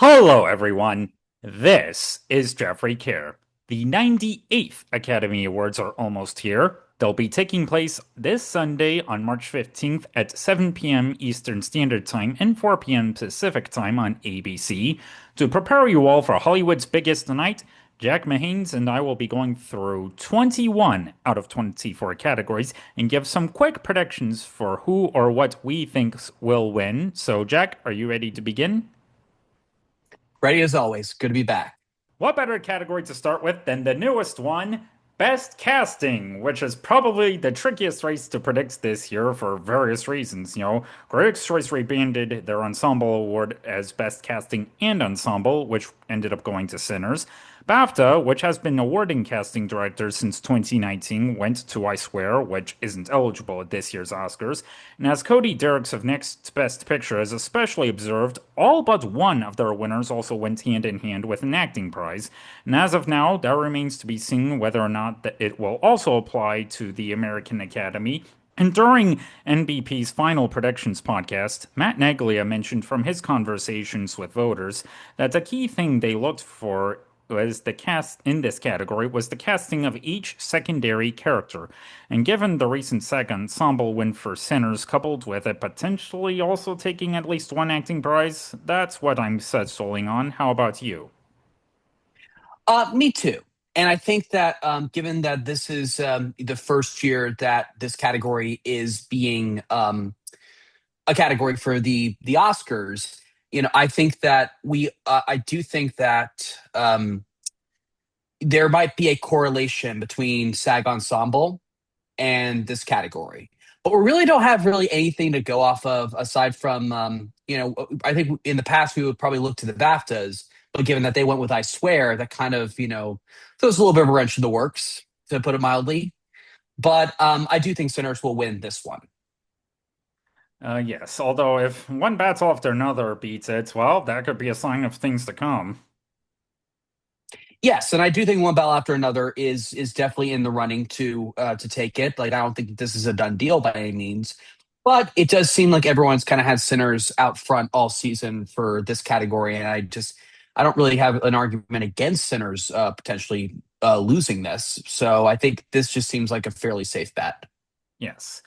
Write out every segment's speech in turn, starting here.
Hello, everyone. This is Jeffrey Kerr. The 98th Academy Awards are almost here. They'll be taking place this Sunday on March 15th at 7 p.m. Eastern Standard Time and 4 p.m. Pacific Time on ABC. To prepare you all for Hollywood's biggest night, Jack Mahanes and I will be going through 21 out of 24 categories and give some quick predictions for who or what we think will win. So, Jack, are you ready to begin? Ready as always. Good to be back. What better category to start with than the newest one, Best Casting, which is probably the trickiest race to predict this year for various reasons. Critics' Choice rebranded their Ensemble Award as Best Casting and Ensemble, which ended up going to Sinners. BAFTA, which has been awarding casting directors since 2019, went to I Swear, which isn't eligible at this year's Oscars. And as Cody Derricks of Next Best Picture has especially observed, all but one of their winners also went hand in hand with an acting prize. And as of now, that remains to be seen whether or not it will also apply to the American Academy. And during NBP's Final Predictions podcast, Matt Neglia mentioned from his conversations with voters that the key thing they looked for was the cast in this category was the casting of each secondary character. And given the recent SAG Ensemble win for Sinners, coupled with it potentially also taking at least one acting prize, that's what I'm settling on. How about you? Me too. And I think that given that this is the first year that this category is being a category for the Oscars, I think that I do think that there might be a correlation between SAG Ensemble and this category. But we really don't have really anything to go off of aside from, I think in the past we would probably look to the BAFTAs, but given that they went with I Swear, that kind of, throws a little bit of a wrench in the works, to put it mildly. But I do think Sinners will win this one. Yes, although if one battle after another beats it, well, that could be a sign of things to come. Yes, and I do think one battle after another is definitely in the running to take it. Like I don't think this is a done deal by any means, but it does seem like everyone's kind of had Sinners out front all season for this category, and I don't really have an argument against Sinners potentially losing this. So I think this just seems like a fairly safe bet. Yes.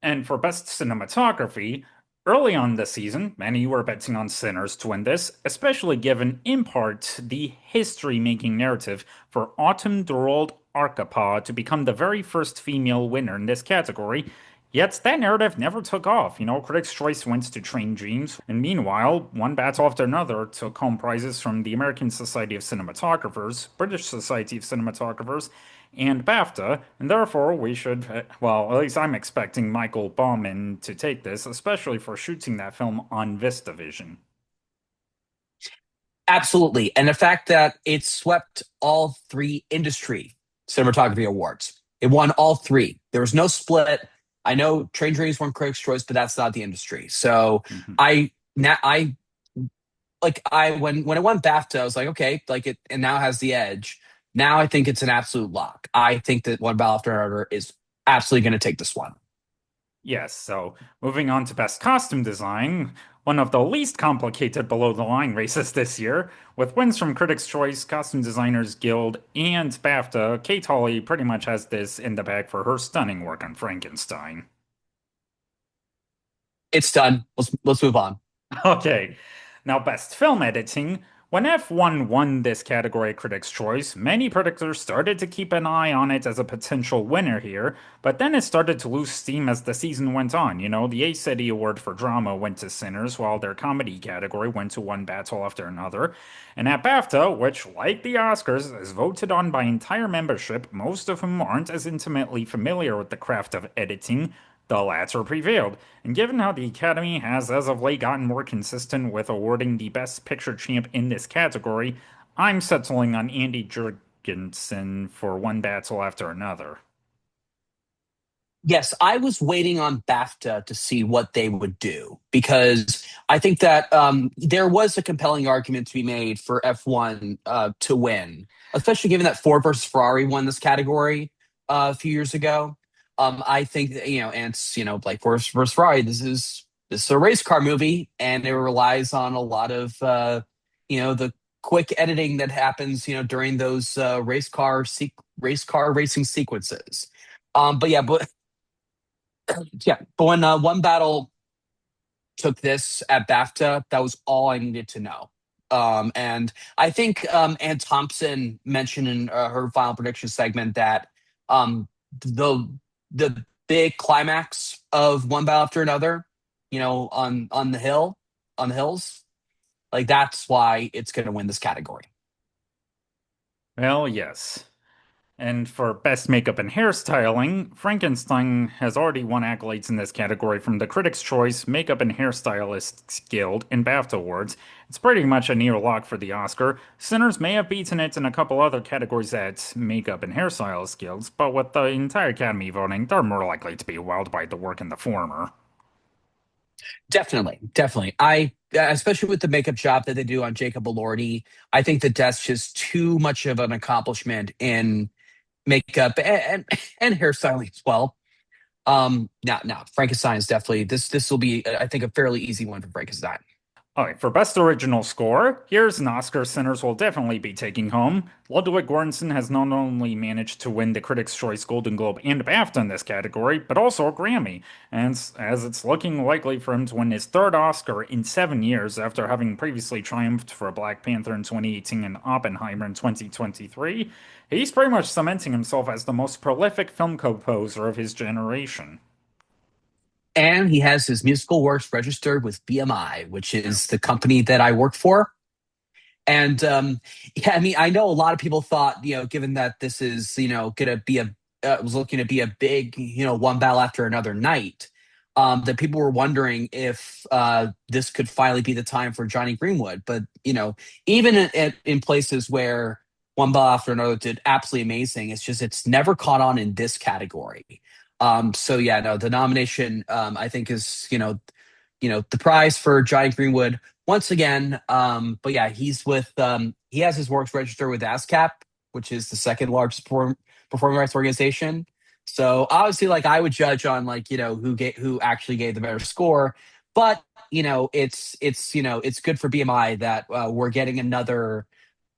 And for Best Cinematography, early on this season, many were betting on Sinners to win this, especially given, in part, the history making narrative for Autumn Durald Arcapa to become the very first female winner in this category. Yet that narrative never took off. Critics' Choice went to Train Dreams, and meanwhile, one battle after another took home prizes from the American Society of Cinematographers, British Society of Cinematographers, and BAFTA, and therefore we should, well, at least I'm expecting Michael Bauman to take this, especially for shooting that film on VistaVision. Absolutely, and the fact that it swept all three industry cinematography awards, it won all three. There was no split. I know Train Dreams won Critics' Choice, but that's not the industry. So Mhm. I now I like I when it won BAFTA, I was like, okay, like it, and now has the edge. Now I think it's an absolute lock. I think that One Battle After Another is absolutely going to take this one. Yes, so moving on to Best Costume Design, one of the least complicated below the line races this year, with wins from Critics' Choice, Costume Designers Guild, and BAFTA. Kate Hawley pretty much has this in the bag for her stunning work on Frankenstein. It's done. Let's move on. Okay, now best film editing. When F1 won this category at Critics' Choice, many predictors started to keep an eye on it as a potential winner here, but then it started to lose steam as the season went on. The ACETI Award for Drama went to Sinners, while their comedy category went to one battle after another. And at BAFTA, which, like the Oscars, is voted on by entire membership, most of whom aren't as intimately familiar with the craft of editing, the latter prevailed, and given how the Academy has as of late gotten more consistent with awarding the Best Picture champ in this category, I'm settling on Andy Jurgensen for one battle after another. Yes, I was waiting on BAFTA to see what they would do because I think that there was a compelling argument to be made for F1 to win, especially given that Ford versus Ferrari won this category a few years ago. I think that, and it's, like Ford versus Ferrari, this is a race car movie, and it relies on a lot of the quick editing that happens, during those race car racing sequences. But yeah, but when One Battle took this at BAFTA, that was all I needed to know. And I think Ann Thompson mentioned in her final prediction segment that the the big climax of One Battle After Another, on the hills, like that's why it's going to win this category. Well, yes. And for Best Makeup and Hairstyling, Frankenstein has already won accolades in this category from the Critics' Choice Makeup and Hairstylists Guild and BAFTA Awards. It's pretty much a near lock for the Oscar. Sinners may have beaten it in a couple other categories at Makeup and Hairstylist Guilds, but with the entire Academy voting, they're more likely to be wowed by the work in the former. Definitely, definitely. Especially with the makeup job that they do on Jacob Elordi, I think that that's just too much of an accomplishment in makeup and hairstyling as well. Now, Frankenstein is definitely this will be, I think, a fairly easy one for Frankenstein. Alright, for Best Original Score, here's an Oscar sinners will definitely be taking home. Ludwig Göransson has not only managed to win the Critics' Choice Golden Globe and BAFTA in this category, but also a Grammy, and as it's looking likely for him to win his third Oscar in 7 years after having previously triumphed for Black Panther in 2018 and Oppenheimer in 2023, he's pretty much cementing himself as the most prolific film composer of his generation. And he has his musical works registered with BMI, which Yeah. is the company that I work for. And yeah, I mean, I know a lot of people thought, given that this is, going to be was looking to be a big, one battle after another night, that people were wondering if this could finally be the time for Johnny Greenwood. But, even in places where one battle after another did absolutely amazing, it's never caught on in this category. So yeah, no, the nomination, I think is, the prize for Johnny Greenwood once again. But yeah, he has his works registered with ASCAP, which is the second largest performing rights organization. So obviously, like I would judge on like who actually gave the better score, but it's good for BMI that we're getting another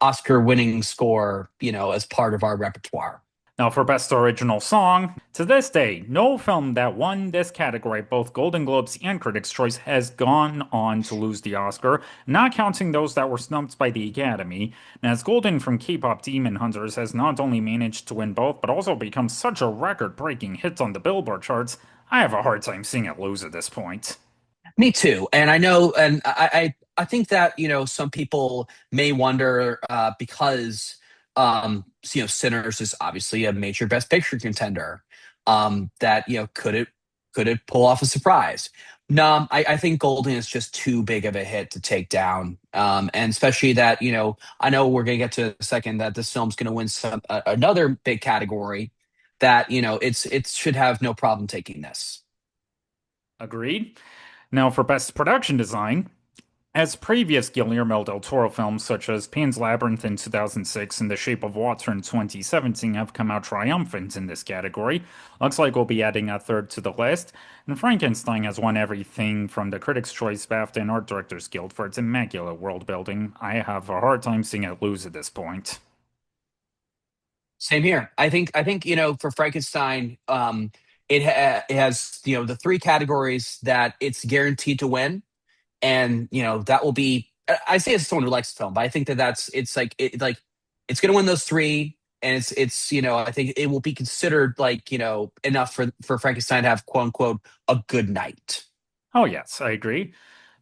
Oscar winning score as part of our repertoire. Now, for Best Original Song, to this day, no film that won this category, both Golden Globes and Critics' Choice, has gone on to lose the Oscar, not counting those that were snubbed by the Academy. And as Golden from K-pop Demon Hunters has not only managed to win both, but also become such a record-breaking hit on the Billboard charts, I have a hard time seeing it lose at this point. Me too. And I know, and I think that, some people may wonder because, Sinners is obviously a major Best Picture contender, that, could it pull off a surprise? No, I think Golden is just too big of a hit to take down. And especially that, I know we're going to get to a second that this film's going to win another big category that, it should have no problem taking this. Agreed? Now, for Best Production Design, as previous Guillermo del Toro films such as Pan's Labyrinth in 2006 and The Shape of Water in 2017 have come out triumphant in this category, looks like we'll be adding a third to the list. And Frankenstein has won everything from the Critics' Choice, BAFTA, and Art Directors Guild for its immaculate world building. I have a hard time seeing it lose at this point. Same here. I think for Frankenstein, it has the three categories that it's guaranteed to win, and that will be. I say as someone who likes the film, but I think that that's it's going to win those three, and it's I think it will be considered like enough for Frankenstein to have quote unquote a good night. Oh, yes, I agree.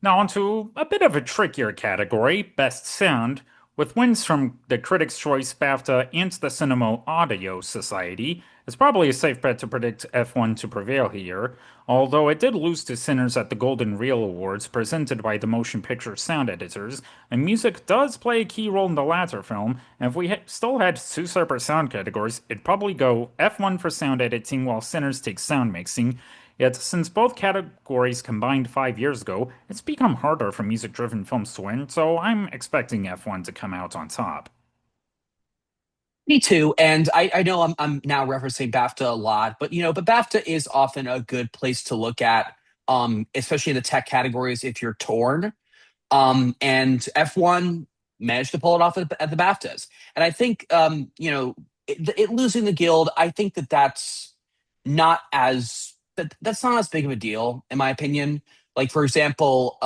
Now, on to a bit of a trickier category, Best Sound, with wins from the Critics' Choice, BAFTA, and the Cinema Audio Society. It's probably a safe bet to predict F1 to prevail here, although it did lose to Sinners at the Golden Reel Awards presented by the Motion Picture Sound Editors, and music does play a key role in the latter film, and if we still had two separate sound categories, it'd probably go F1 for sound editing while Sinners takes sound mixing. Yet, since both categories combined 5 years ago, it's become harder for music driven films to win, so I'm expecting F1 to come out on top. Me too, and I know I'm now referencing BAFTA a lot, but BAFTA is often a good place to look at, especially in the tech categories if you're torn. And F1 managed to pull it off at the BAFTAs. And I think, it losing the Guild, I think that's that's not as big of a deal, in my opinion. Like, for example,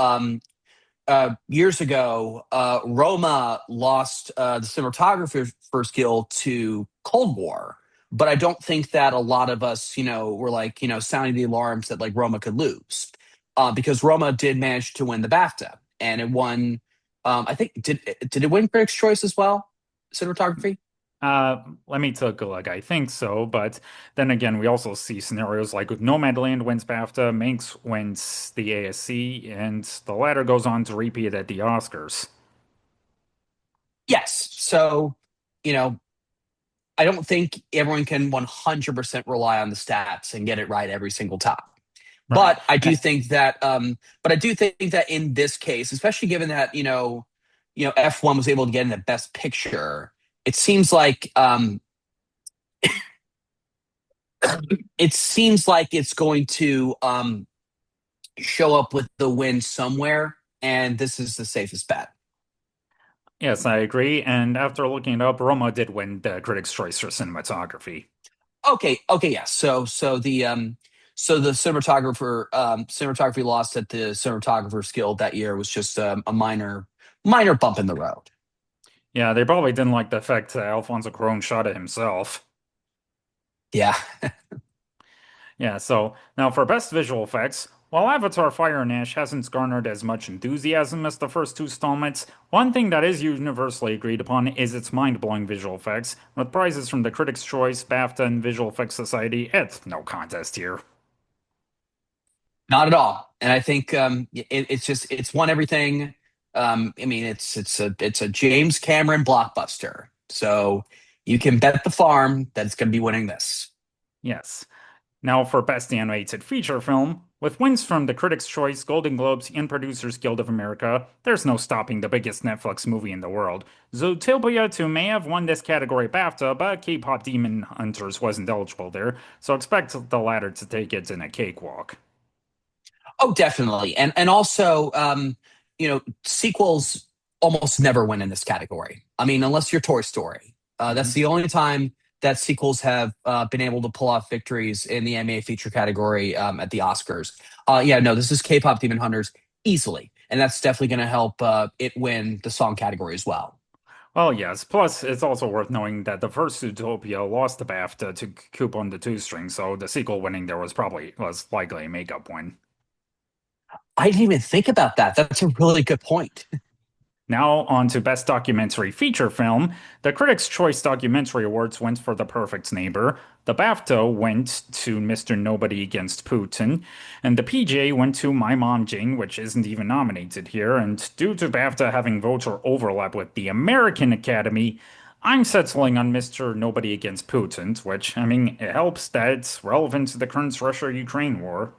years ago, Roma lost the cinematographer's guild to Cold War, but I don't think that a lot of us, were like, sounding the alarms that like Roma could lose, because Roma did manage to win the BAFTA, and it won. I think did it win Critics' Choice as well? Cinematography. Let me take a look. I think so, but then again, we also see scenarios like with Nomadland wins BAFTA, Manx wins the ASC, and the latter goes on to repeat at the Oscars. Yes. So, you know, I don't think everyone can 100% rely on the stats and get it right every single time. Right. But I do think that in this case, especially given that, F1 was able to get in the best picture, it seems like it's going to show up with the win somewhere, and this is the safest bet. Yes, I agree. And after looking it up, Roma did win the Critics' Choice for cinematography. Okay, yeah. So the cinematography lost at the cinematographer's guild that year was just a minor bump in the road. Yeah, they probably didn't like the fact that Alfonso Cuarón shot it himself. Yeah. Yeah, so now for best visual effects, while Avatar Fire and Ash hasn't garnered as much enthusiasm as the first two installments, one thing that is universally agreed upon is its mind-blowing visual effects, with prizes from the Critics' Choice, BAFTA, and Visual Effects Society. It's no contest here. Not at all. And I think it's won everything. I mean, it's a James Cameron blockbuster. So you can bet the farm that it's going to be winning this. Yes. Now for Best Animated Feature Film, with wins from the Critics' Choice, Golden Globes, and Producers Guild of America, there's no stopping the biggest Netflix movie in the world. Zootopia 2 may have won this category BAFTA, but K-pop Demon Hunters wasn't eligible there, so expect the latter to take it in a cakewalk. Oh, definitely. And also, sequels almost never win in this category. I mean, unless you're Toy Story. That's Mhm. the only time that sequels have been able to pull off victories in the MA feature category at the Oscars. Yeah, no, this is K-pop Demon Hunters easily, and that's definitely going to help it win the song category as well. Well, yes, plus it's also worth knowing that the first Zootopia lost the BAFTA to Coop on the Two String, so the sequel winning there was likely a makeup win. I didn't even think about that. That's a really good point. Now, on to Best Documentary Feature Film. The Critics' Choice Documentary Awards went for The Perfect Neighbor. The BAFTA went to Mr. Nobody Against Putin. And the PJ went to My Mom Jing, which isn't even nominated here. And due to BAFTA having voter overlap with the American Academy, I'm settling on Mr. Nobody Against Putin, which, I mean, it helps that it's relevant to the current Russia-Ukraine war.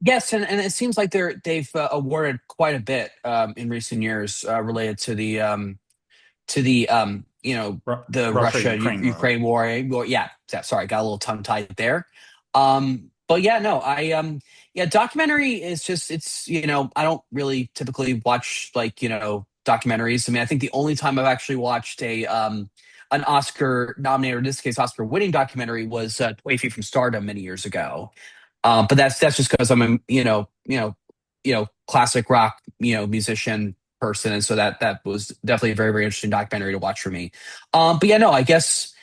Yes, and it seems like they've awarded quite a bit in recent years related to the Russia Russia-Ukraine war. Ukraine war. Well, yeah, sorry, got a little tongue tied there. But yeah, no, yeah, documentary is just I don't really typically watch like documentaries. I mean, I think the only time I've actually watched a an Oscar nominated, or in this case, Oscar winning documentary was 20 Feet from Stardom many years ago. But that's just because I'm a classic rock musician person, and so that was definitely a very very interesting documentary to watch for me. But yeah, no, I guess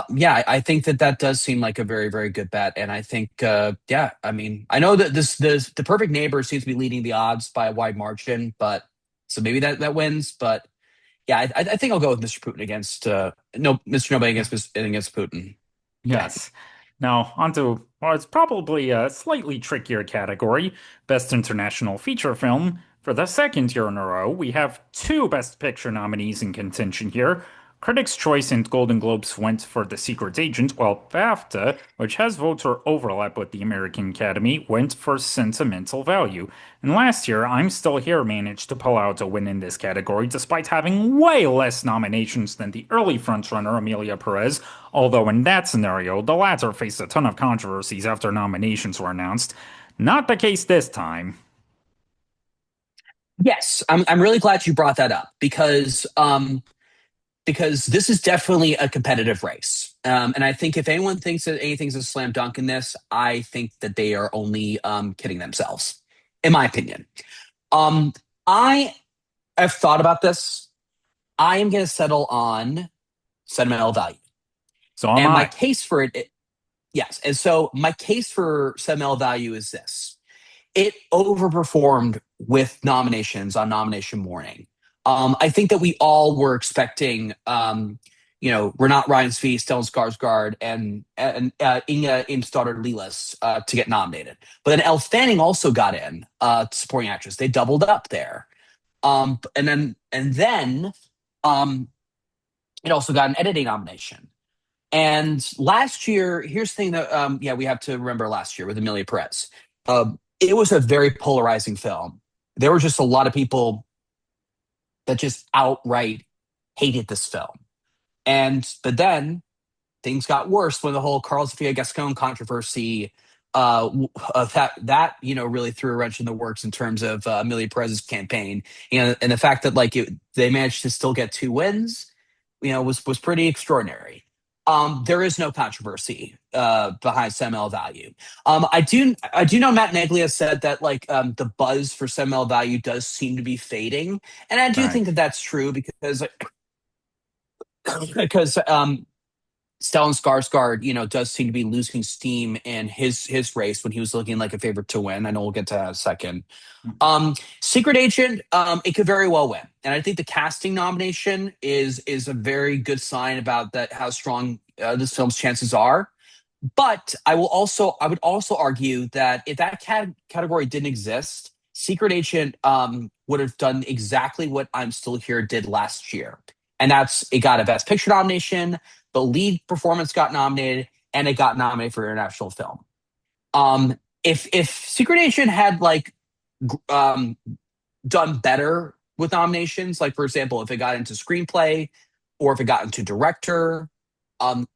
yeah, I think that does seem like a very very good bet, and I think yeah, I mean, I know that this the Perfect Neighbor seems to be leading the odds by a wide margin, but so maybe that wins, but. Yeah, I think I'll go with Mr. Putin against no Mr. Nobody against Putin. Bet. Yes. Now, onto, well, it's probably a slightly trickier category, Best International Feature Film. For the second year in a row, we have two Best Picture nominees in contention here. Critics' Choice and Golden Globes went for The Secret Agent, while BAFTA, which has voter overlap with the American Academy, went for Sentimental Value. And last year, I'm Still Here managed to pull out a win in this category despite having way less nominations than the early frontrunner Amelia Perez, although in that scenario, the latter faced a ton of controversies after nominations were announced. Not the case this time. Yes, I'm really glad you brought that up because this is definitely a competitive race. And I think if anyone thinks that anything's a slam dunk in this, I think that they are only kidding themselves, in my opinion. Um, I have thought about this. I am going to settle on sentimental value. So am And my I. case for it, yes. And so my case for sentimental value is this: it overperformed with nominations on nomination morning. I think that we all were expecting, Renat Ryan Svi, Stellan Skarsgård, and Inga Imstarter Lilas to get nominated. But then Elle Fanning also got in supporting actress. They doubled up there. And then it also got an editing nomination. And last year, here's the thing that yeah, we have to remember last year with Amelia Perez. It was a very polarizing film. There were just a lot of people that just outright hated this film. But then things got worse when the whole Carl Sofia Gascon controversy that really threw a wrench in the works in terms of Amelia Perez's campaign. And the fact that they managed to still get two wins, was pretty extraordinary. There is no controversy behind Samuel Value. I do know Matt Neglia said that the buzz for Samuel Value does seem to be fading, and I do Right. think that that's true because Stellan Skarsgård, does seem to be losing steam in his race when he was looking like a favorite to win. I know we'll get to that in a second. Secret Agent, it could very well win, and I think the casting nomination is a very good sign about that how strong this film's chances are. But I would also argue that if that category didn't exist, Secret Agent would have done exactly what I'm Still Here did last year, and that's it got a Best Picture nomination, the lead performance got nominated, and it got nominated for international film. If Secret Agent had um, done better with nominations, like for example, if it got into screenplay or if it got into director,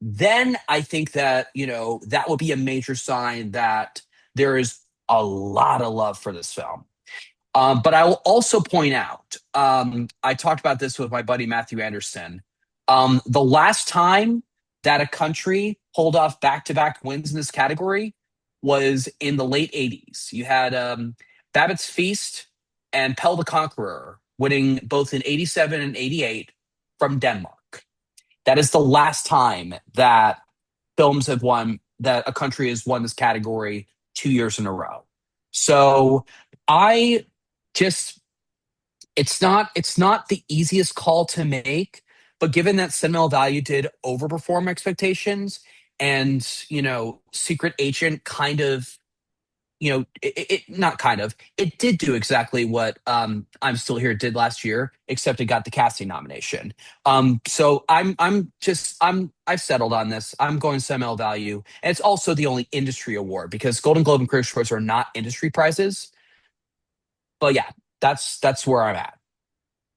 then I think that that would be a major sign that there is a lot of love for this film. But I will also point out, I talked about this with my buddy Matthew Anderson. The last time that a country pulled off back-to-back wins in this category was in the late 80s. You had Babbitt's Feast and Pell the Conqueror winning both in 87 and 88 from Denmark. That is the last time that that a country has won this category 2 years in a row. So I just it's not the easiest call to make, but given that Sentimental Value did overperform expectations, and Secret Agent kind of not kind of it did do exactly what I'm Still Here did last year, except it got the casting nomination. So I've settled on this. I'm going Sentimental Value, and it's also the only industry award because Golden Globe and Critics' Choice are not industry prizes. But yeah, that's where I'm at.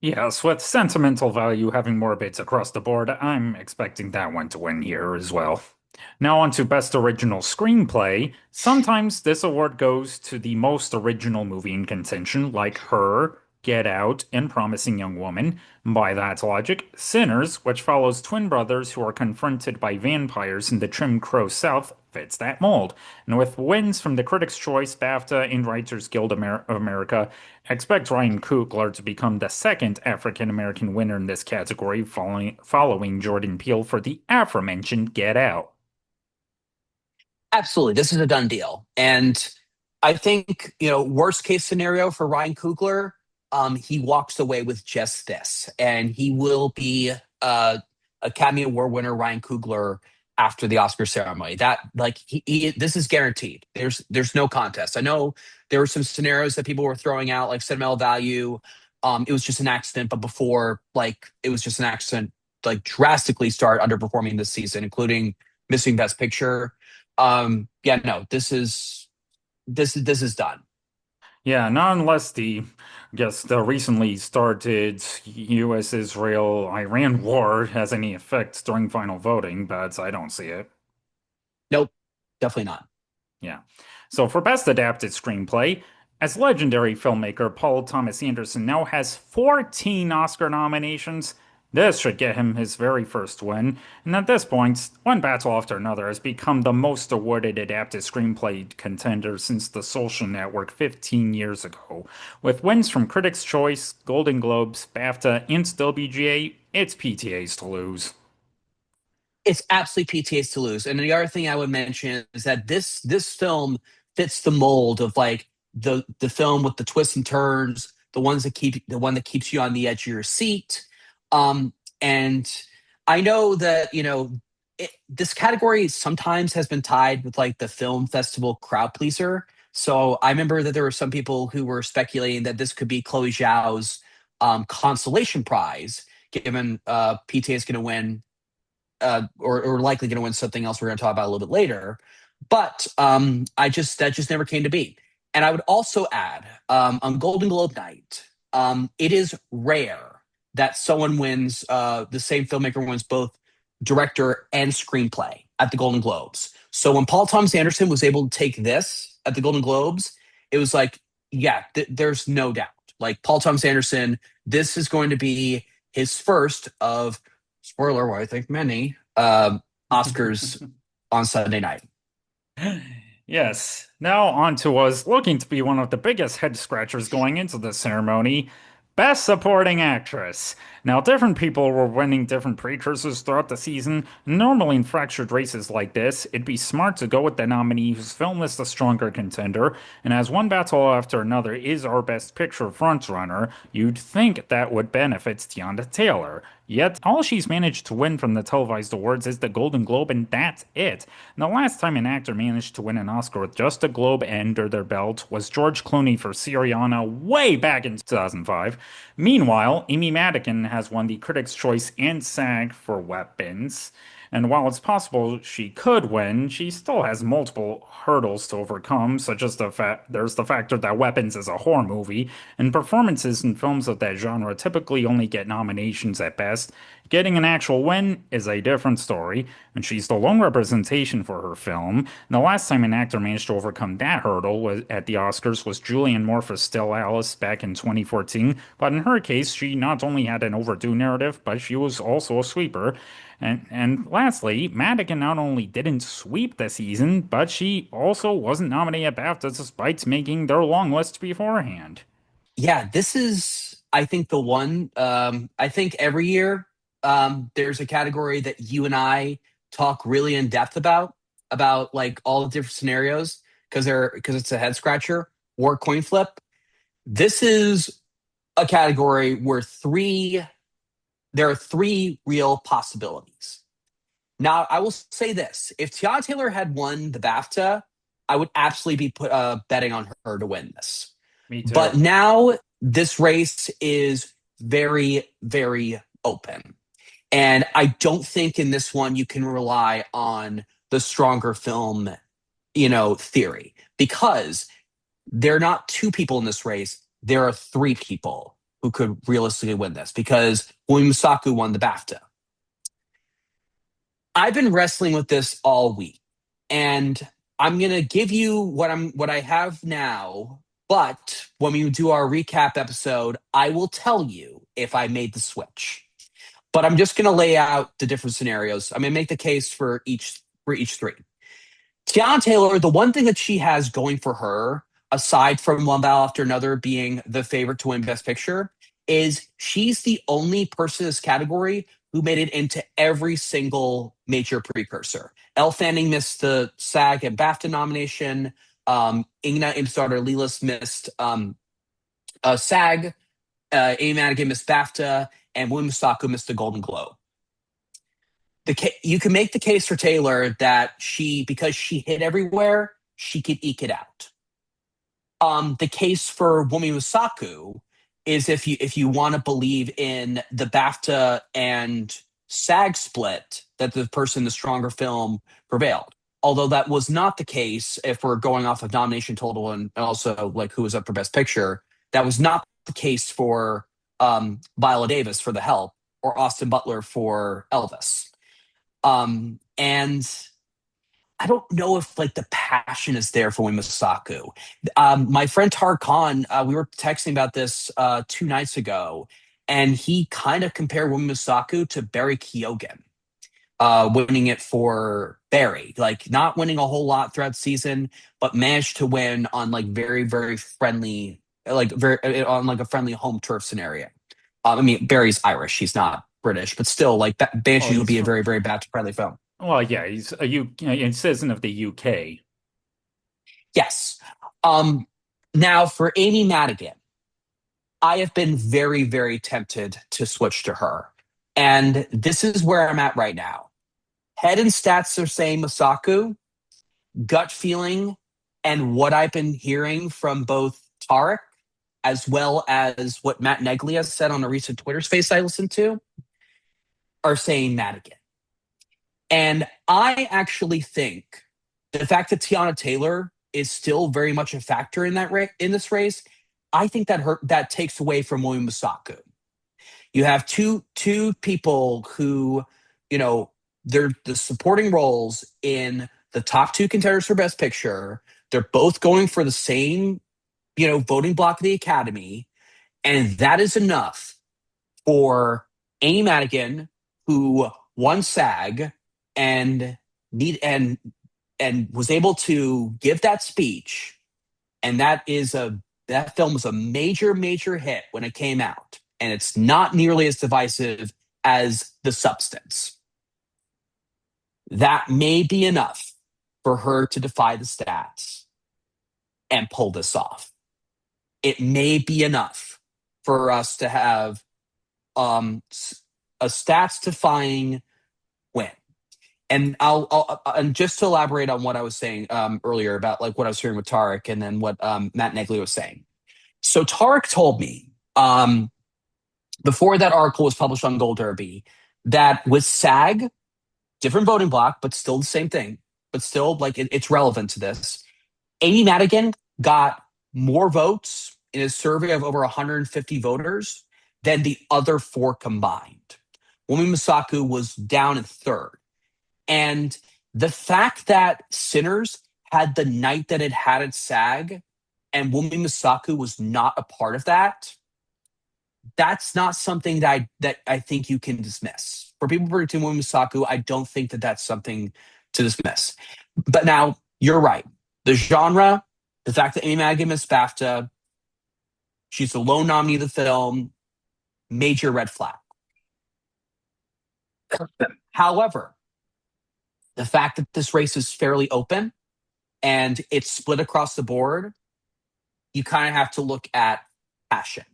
Yes, with sentimental value having more bids across the board, I'm expecting that one to win here as well. Now on to Best Original Screenplay. Sometimes this award goes to the most original movie in contention, like Her, Get Out, and Promising Young Woman. By that logic, Sinners, which follows twin brothers who are confronted by vampires in the Trim Crow South, fits that mold. And with wins from the Critics' Choice, BAFTA, and Writers Guild of America, expect Ryan Coogler to become the second African American winner in this category, following Jordan Peele for the aforementioned Get Out. Absolutely, this is a done deal. And I think, worst case scenario for Ryan Coogler, he walks away with just this, and he will be Academy Award winner Ryan Coogler after the Oscar ceremony. That this is guaranteed. There's no contest. I know there were some scenarios that people were throwing out, like sentimental value. It was just an accident, but before, it was just an accident, drastically start underperforming this season, including missing Best Picture. Yeah, no, this is done. Yeah, not unless the recently started U.S.-Israel-Iran war has any effect during final voting, but I don't see it. Nope, definitely not. Yeah. So for Best Adapted Screenplay, As legendary filmmaker, Paul Thomas Anderson now has 14 Oscar nominations. This should get him his very first win, and at this point, one battle after another has become the most awarded adapted screenplay contender since The Social Network 15 years ago. With wins from Critics' Choice, Golden Globes, BAFTA, and WGA, it's PTA's to lose. It's absolutely PTA's to lose. And the other thing I would mention is that this film fits the mold of like the film with the twists and turns, the one that keeps you on the edge of your seat. And I know that this category sometimes has been tied with like the film festival crowd pleaser. So I remember that there were some people who were speculating that this could be Chloe Zhao's consolation prize, given PTA is going to win or likely going to win something else we're going to talk about a little bit later. But that just never came to be. And I would also add on Golden Globe night, it is rare that someone wins, the same filmmaker wins both director and screenplay at the Golden Globes. So when Paul Thomas Anderson was able to take this at the Golden Globes, it was like, yeah, there's no doubt. Like Paul Thomas Anderson, this is going to be his first of spoiler, what I think many Oscars on Sunday night. Yes. Now on to what's looking to be one of the biggest head scratchers going into the ceremony. Best Supporting Actress. Now, different people were winning different precursors throughout the season. Normally, in fractured races like this, it'd be smart to go with the nominee whose film is the stronger contender. And as one battle after another is our Best Picture frontrunner, you'd think that would benefit Tiana Taylor. Yet, all she's managed to win from the televised awards is the Golden Globe, and that's it. And the last time an actor managed to win an Oscar with just a Globe under their belt was George Clooney for Syriana way back in 2005. Meanwhile, Amy Madigan has won the Critics' Choice and SAG for Weapons. And while it's possible she could win, she still has multiple hurdles to overcome, such as there's the factor that Weapons is a horror movie, and performances in films of that genre typically only get nominations at best. Getting an actual win is a different story, and she's the lone representation for her film. And the last time an actor managed to overcome that hurdle at the Oscars was Julianne Moore for Still Alice back in 2014, but in her case, she not only had an overdue narrative, but she was also a sweeper. And lastly, Madigan not only didn't sweep the season, but she also wasn't nominated at BAFTA despite making their long list beforehand. Yeah, this is, I think, the one. I think every year there's a category that you and I talk really in depth about like all the different scenarios because it's a head scratcher or a coin flip. This is a category where there are three real possibilities. Now, I will say this: if Tiana Taylor had won the BAFTA, I would absolutely be betting on her to win this. Me But too. now this race is very, very open. And I don't think in this one you can rely on the stronger film, theory because there are not two people in this race. There are three people who could realistically win this because William Saku won the BAFTA. I've been wrestling with this all week, and I'm gonna give you what I have now. But when we do our recap episode, I will tell you if I made the switch. But I'm just gonna lay out the different scenarios. I'm gonna make the case for each three. Tiana Taylor, the one thing that she has going for her, aside from one battle after another being the favorite to win Best Picture, is she's the only person in this category who made it into every single major precursor. Elle Fanning missed the SAG and BAFTA nomination. Ingna Imstarter Leelis missed SAG. Amy Madigan missed BAFTA, and William Saku missed the Golden Globe. You can make the case for Taylor that because she hit everywhere, she could eke it out. The case for Wumi Musaku is if you want to believe in the BAFTA and SAG split, that the person, the stronger film, prevailed. Although that was not the case if we're going off of nomination total and also like who was up for Best Picture. That was not the case for Viola Davis for The Help or Austin Butler for Elvis. And I don't know if like the passion is there for Wimisaku. My friend Tar Khan, we were texting about this 2 nights ago, and he kind of compared Wimisaku to Barry Keoghan, winning it for Barry. Like not winning a whole lot throughout the season, but managed to win on like very, very friendly, like very on like a friendly home turf scenario. I mean, Barry's Irish; he's not British, but still, like Well, Banshee would he's be a very, very bad friendly film. well, yeah, he's a citizen of the UK. Yes. Um, Now for Amy Madigan, I have been very, very tempted to switch to her. And this is where I'm at right now. Head and stats are saying Masaku, gut feeling, and what I've been hearing from both Tarek as well as what Matt Neglia said on a recent Twitter space I listened to are saying Madigan. And I actually think the fact that Tiana Taylor is still very much a factor in in this race, I think that takes away from William Masaku. You have two people who, you know, they're the supporting roles in the top two contenders for Best Picture. They're both going for the same, voting block of the Academy, and that is enough for Amy Madigan, who won SAG and need and was able to give that speech, and that film was a major, major hit when it came out, and it's not nearly as divisive as The Substance. That may be enough for her to defy the stats and pull this off. It may be enough for us to have um, a stats defying win. And and just to elaborate on what I was saying earlier about like what I was hearing with Tarek and then what Matt Negley was saying. So Tarek told me before that article was published on Gold Derby that with SAG, different voting block, but still the same thing, but still like it's relevant to this. Amy Madigan got more votes in a survey of over 150 voters than the other four combined. Wumi Masaku was down in third. And the fact that Sinners had the night that it had at SAG and Wumi Masaku was not a part of that, that's not something that I think you can dismiss. For people predicting Wumi Masaku, I don't think that that's something to dismiss. But now, you're right. The genre, the fact that Amy Madigan missed BAFTA, she's the lone nominee of the film, major red flag. However, the fact that this race is fairly open and it's split across the board, you kind of have to look at passion.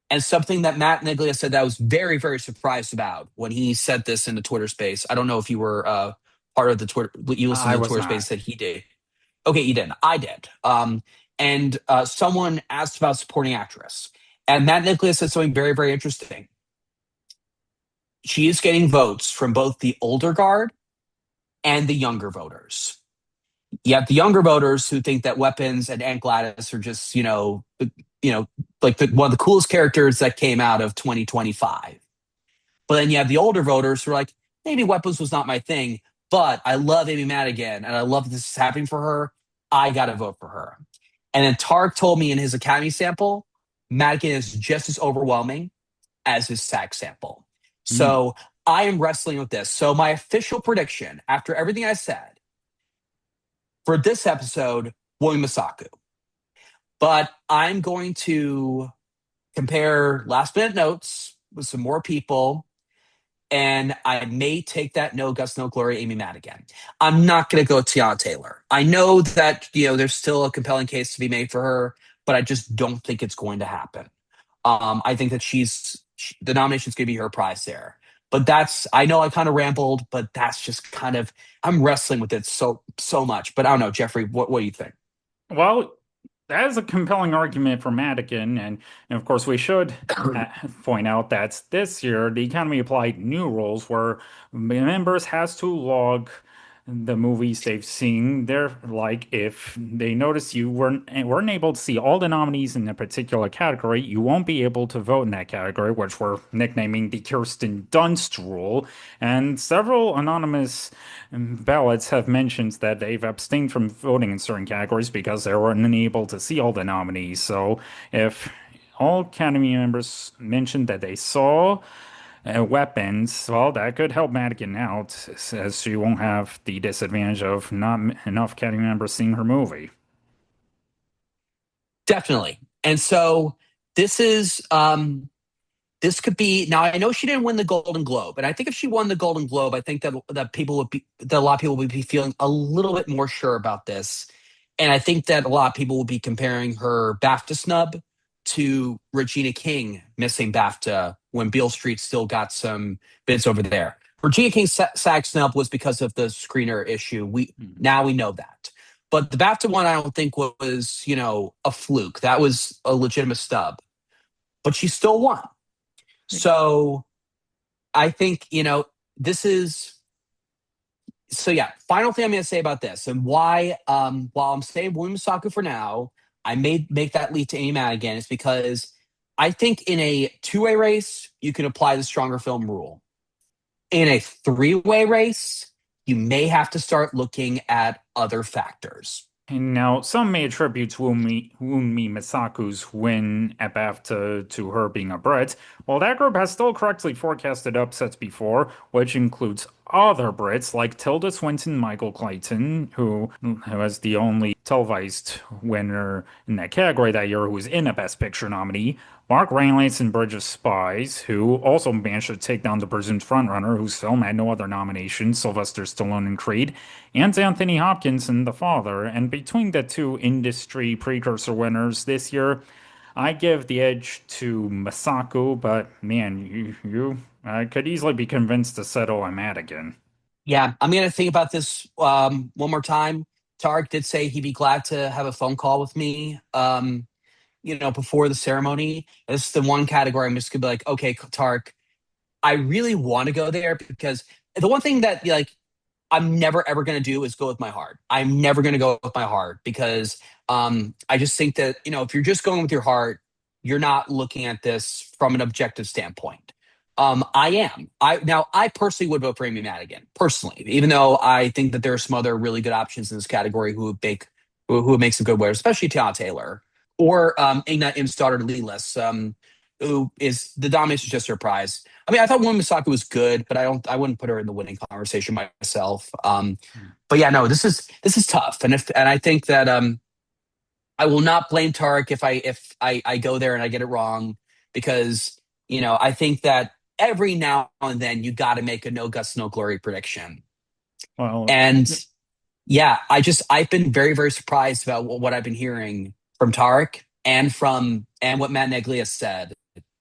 And something that Matt Neglia said that I was very, very surprised about when he said this in the Twitter space. I don't know if you were part of the Twitter, you listened I to the was Twitter not. space that he did. Okay, you didn't. I did. And someone asked about supporting actress. And Matt Nicholas said something very, very interesting. She is getting votes from both the older guard and the younger voters. You have the younger voters who think that Weapons and Aunt Gladys are just, you know, like one of the coolest characters that came out of 2025. But then you have the older voters who are like, maybe Weapons was not my thing, but I love Amy Madigan and I love this is happening for her. I got to vote for her. And then Tark told me in his Academy sample, Madigan is just as overwhelming as his SAG sample. Mm. So I am wrestling with this. So my official prediction, after everything I said, for this episode, William Masaku. But I'm going to compare last minute notes with some more people, and I may take that no Gus No Glory Amy Madigan. I'm not going to go Tiana Taylor. I know that there's still a compelling case to be made for her, but I just don't think it's going to happen. I think that the nomination's going to be her prize there. But I know I kind of rambled, but that's just kind of I'm wrestling with it so much. But I don't know, Jeffrey, what do you think? Well, that is a compelling argument for Madigan, and of course we should point out that this year the Academy applied new rules where members has to log the movies they've seen, they're like, if they notice you weren't able to see all the nominees in a particular category, you won't be able to vote in that category, which we're nicknaming the Kirsten Dunst rule. And several anonymous ballots have mentioned that they've abstained from voting in certain categories because they weren't unable to see all the nominees. So if all Academy members mentioned that they saw weapons, well, that could help Madigan out, as she won't have the disadvantage of not enough Academy members seeing her movie. Definitely. And so this is this could be now. I know she didn't win the Golden Globe, and I think if she won the Golden Globe, I think that a lot of people would be feeling a little bit more sure about this, and I think that a lot of people will be comparing her BAFTA snub to Regina King missing BAFTA when Beale Street still got some bits over there. Regina King's SAG snub was because of the screener issue. We Mhm. now we know that, but the BAFTA one I don't think was a fluke. That was a legitimate stub, but she still won. So I think, this is so yeah, final thing I'm gonna say about this and why while I'm saying William Saku for now, I may make that lead to Amy Madigan is because I think in a two-way race, you can apply the stronger film rule. In a three-way race, you may have to start looking at other factors. And now, some may attribute Wunmi Masaku's win at BAFTA to her being a Brit, while that group has still correctly forecasted upsets before, which includes other Brits like Tilda Swinton, Michael Clayton, who was the only televised winner in that category that year who was in a Best Picture nominee, Mark Rylance in Bridge of Spies, who also managed to take down the presumed frontrunner, whose film had no other nominations, Sylvester Stallone in Creed, and Anthony Hopkins in The Father. And between the two industry precursor winners this year, I give the edge to Masako, but man, you could easily be convinced to settle on Madigan. Yeah, I'm gonna think about this one more time. Tarek did say he'd be glad to have a phone call with me. Before the ceremony. This is the one category I'm just gonna be like, okay, Tark, I really want to go there because the one thing that I'm never ever gonna do is go with my heart. I'm never gonna go with my heart because I just think that if you're just going with your heart, you're not looking at this from an objective standpoint. I am. I personally would vote for Amy Madigan personally, even though I think that there are some other really good options in this category who would make some good winners, especially Tiana Taylor or Ignat Im's daughter Lilas, who is the domination is just her prize. I mean, I thought Woman Misako was good, but I wouldn't put her in the winning conversation myself. But yeah, no, this is tough, and I think that I will not blame Tarek if I go there and I get it wrong because I think that every now and then you got to make a no guts no glory prediction, Well, and yeah, I've been very very surprised about what I've been hearing from Tarek and what Matt Neglia said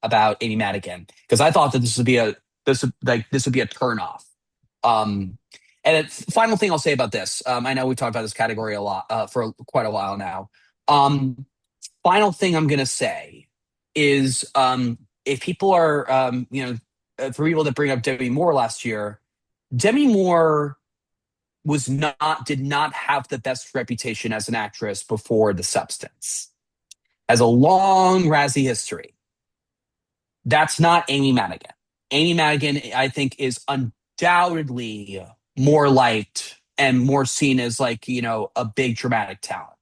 about Amy Madigan because I thought that this would be a turnoff. Um, and final thing I'll say about this, I know we talked about this category a lot for quite a while now. Um, Final thing I'm gonna say is if people are for people that bring up Demi Moore last year, Demi Moore did not have the best reputation as an actress before The Substance. Has a long Razzie history. That's not Amy Madigan. Amy Madigan, I think, is undoubtedly more liked and more seen as a big dramatic talent.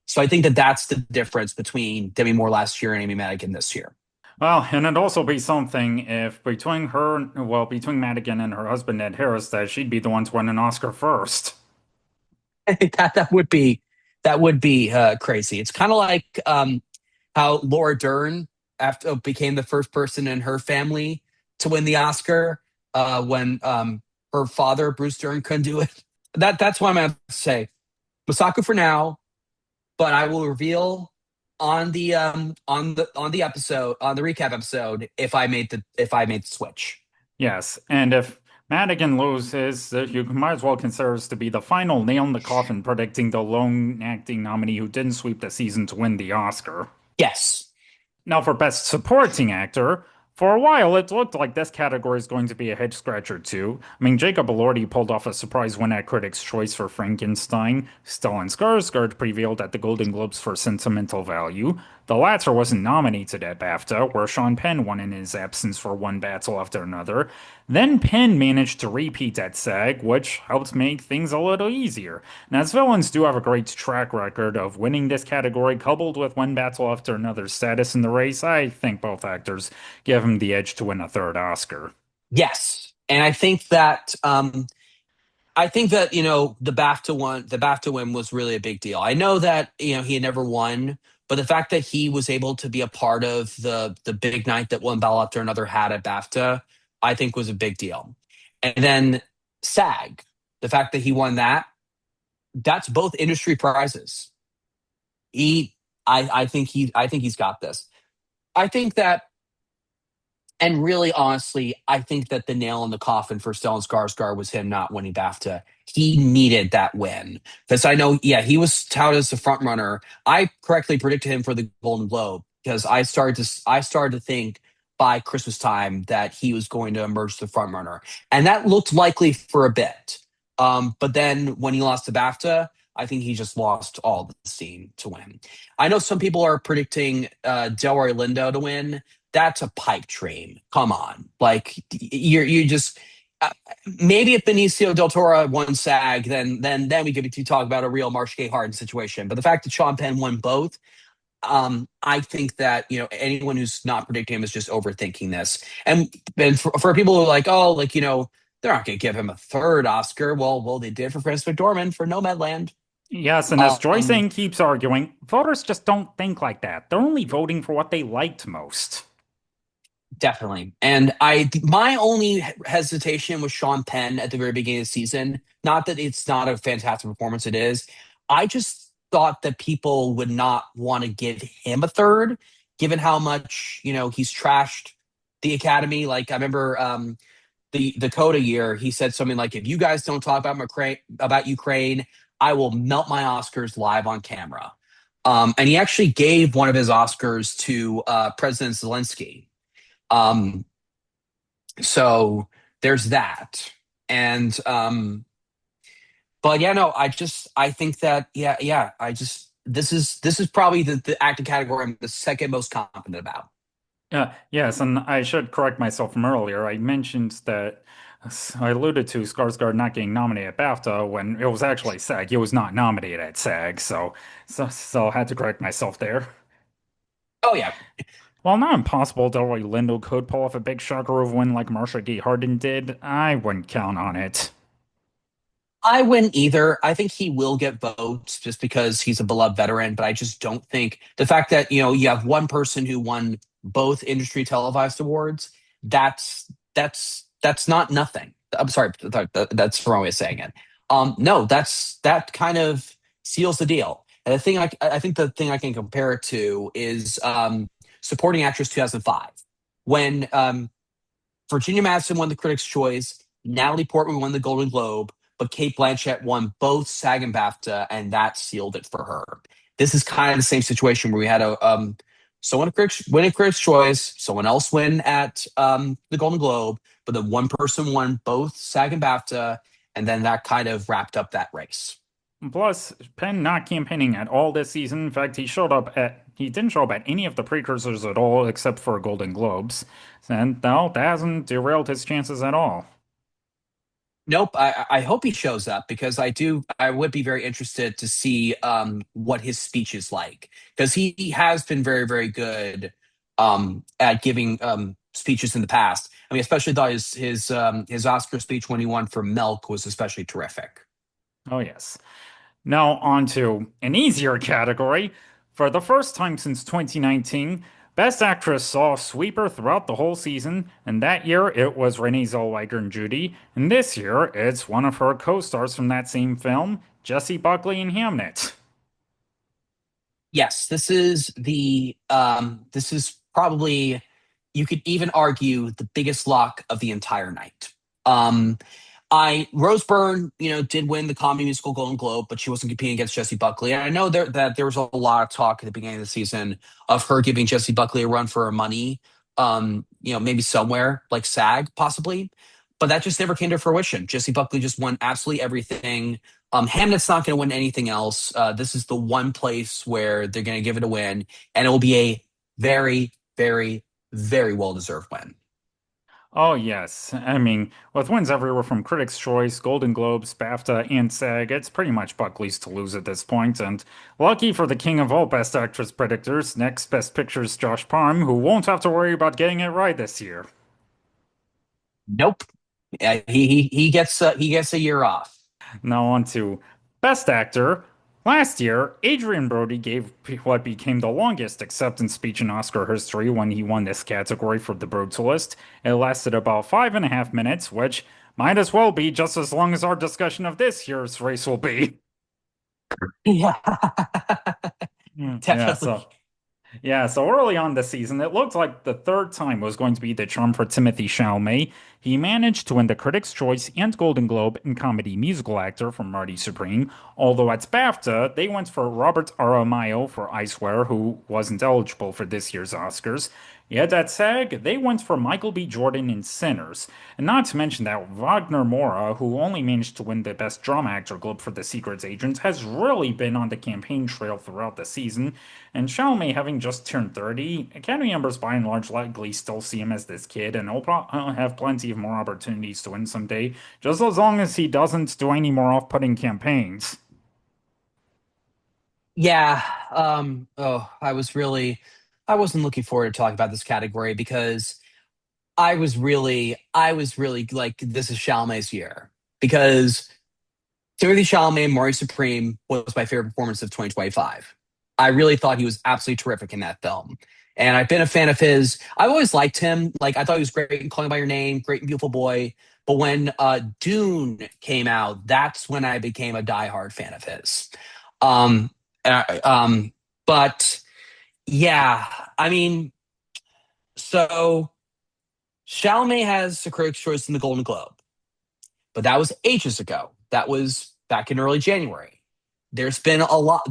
So I think that that's the difference between Demi Moore last year and Amy Madigan this year. well, and it'd also be something if between Madigan and her husband Ed Harris, that she'd be the one to win an Oscar first. That would be crazy. It's kind of like how Laura Dern after became the first person in her family to win the Oscar when her father Bruce Dern couldn't do it. That's what I'm gonna say. Masako for now, but I will reveal on the episode on the recap episode if I made the switch. Yes, and if Madigan loses, you might as well consider this to be the final nail in the coffin, predicting the lone acting nominee who didn't sweep the season to win the Oscar. Yes. Now, for Best Supporting Actor, For a while, it looked like this category is going to be a head scratcher too. I mean, Jacob Elordi pulled off a surprise win at Critics' Choice for Frankenstein. Stellan Skarsgård prevailed at the Golden Globes for Sentimental Value. The latter wasn't nominated at BAFTA, where Sean Penn won in his absence for one battle after another. Then Penn managed to repeat at SAG, which helped make things a little easier. And as villains do have a great track record of winning this category, coupled with one battle after another status in the race, I think both actors give him the edge to win a third Oscar. Yes, and I think that the BAFTA win was really a big deal. I know that he had never won, but the fact that he was able to be a part of the big night that one battle after another had at BAFTA, I think was a big deal. And then SAG, the fact that he won that's both industry prizes. He, I think he's got this. I think that And really, honestly, I think that the nail in the coffin for Stellan Skarsgård was him not winning BAFTA. He needed that win because I know, yeah, he was touted as the front runner. I correctly predicted him for the Golden Globe because I started to think by Christmas time that he was going to emerge as the front runner, and that looked likely for a bit. But then when he lost to BAFTA, I think he just lost all the steam to win. I know some people are predicting Delroy Lindo to win. That's a pipe dream. Come on, like you just maybe if Benicio del Toro won SAG, then we could be talking about a real Marcia Gay Harden situation. But the fact that Sean Penn won both, I think that anyone who's not predicting him is just overthinking this. And for people who are like, oh, like they're not going to give him a third Oscar. Well, they did for Francis McDormand for Nomadland. Yes, and as Um, Joyce keeps arguing, voters just don't think like that. They're only voting for what they liked most. Definitely. And my only hesitation was Sean Penn at the very beginning of the season. Not that it's not a fantastic performance, it is. I just thought that people would not want to give him a third, given how much, he's trashed the Academy. Like I remember the Coda year, he said something like, if you guys don't talk about Ukraine, I will melt my Oscars live on camera. And he actually gave one of his Oscars to President Zelensky. Um, so there's that. And but yeah, no, I think that this is probably the acting category I'm the second most confident about. Yes, and I should correct myself from earlier. I mentioned that I alluded to Skarsgård not getting nominated at BAFTA when it was actually SAG. He was not nominated at SAG, so I had to correct myself there. Oh yeah. While not impossible, Delroy Lindo could pull off a big shocker of win like Marcia Gay Harden did. I wouldn't count on it. I wouldn't either. I think he will get votes just because he's a beloved veteran, but I just don't think the fact that you have one person who won both industry televised awards, that's not nothing. I'm sorry, that's the wrong way of saying it. No, that kind of seals the deal. And I think the thing I can compare it to is supporting actress 2005 when Virginia Madsen won the Critics' Choice, Natalie Portman won the Golden Globe, but Kate Blanchett won both SAG and BAFTA, and that sealed it for her. This is kind of the same situation where we had someone win at Critics' Choice, someone else win at the Golden Globe, but then one person won both SAG and BAFTA, and then that kind of wrapped up that race. Plus, Penn not campaigning at all this season. In fact, he didn't show up at any of the precursors at all except for Golden Globes. And no, that hasn't derailed his chances at all. Nope. I hope he shows up because I would be very interested to see what his speech is like because he has been very very good at giving speeches in the past. I mean, especially thought his Oscar speech when he won for Milk was especially terrific. Oh, yes. Now, on to an easier category. For the first time since 2019, Best Actress saw a sweeper throughout the whole season, and that year it was Renee Zellweger and Judy, and this year it's one of her co-stars from that same film, Jessie Buckley in Hamnet. Yes, this is probably you could even argue the biggest lock of the entire night. I Rose Byrne, did win the comedy musical Golden Globe, but she wasn't competing against Jessie Buckley. And I know that there was a lot of talk at the beginning of the season of her giving Jessie Buckley a run for her money. maybe somewhere like SAG possibly, but that just never came to fruition. Jesse Buckley just won absolutely everything. Hamnet's not going to win anything else. This is the one place where they're going to give it a win, and it will be a very, very, very well deserved win. Oh, yes. I mean, with wins everywhere from Critics' Choice, Golden Globes, BAFTA, and SAG, it's pretty much Buckley's to lose at this point. And lucky for the king of all Best Actress predictors, next Best Picture's Josh Parham, who won't have to worry about getting it right this year. Nope. He gets a year off. Now on to Best Actor. Last year, Adrian Brody gave what became the longest acceptance speech in Oscar history when he won this category for The Brutalist. It lasted about 5.5 minutes, which might as well be just as long as our discussion of this year's race will be. Yeah, Yeah, definitely. so early on this season, it looked like the third time was going to be the charm for Timothy Chalamet. He managed to win the Critics' Choice and Golden Globe in Comedy Musical Actor from Marty Supreme, although at BAFTA, they went for Robert Aramayo for I Swear, who wasn't eligible for this year's Oscars. Yet at SAG, they went for Michael B. Jordan in Sinners. And not to mention that Wagner Moura, who only managed to win the Best Drama Actor Globe for The Secret Agent, has really been on the campaign trail throughout the season. And Chalamet, having just turned 30, Academy members by and large likely still see him as this kid, and he'll have plenty of more opportunities to win someday, just as long as he doesn't do any more off-putting campaigns. Yeah. I wasn't looking forward to talking about this category because I was really like, this is Chalamet's year because Timothy Chalamet, Maury Supreme was my favorite performance of 2025. I really thought he was absolutely terrific in that film. And I've been a fan of his. I've always liked him. Like, I thought he was great in Calling by Your Name, great and Beautiful Boy. But when Dune came out, that's when I became a diehard fan of his. Um, but yeah, I mean, so Chalamet has a Critics' Choice in the Golden Globe, but that was ages ago. That was back in early January. There's been a lot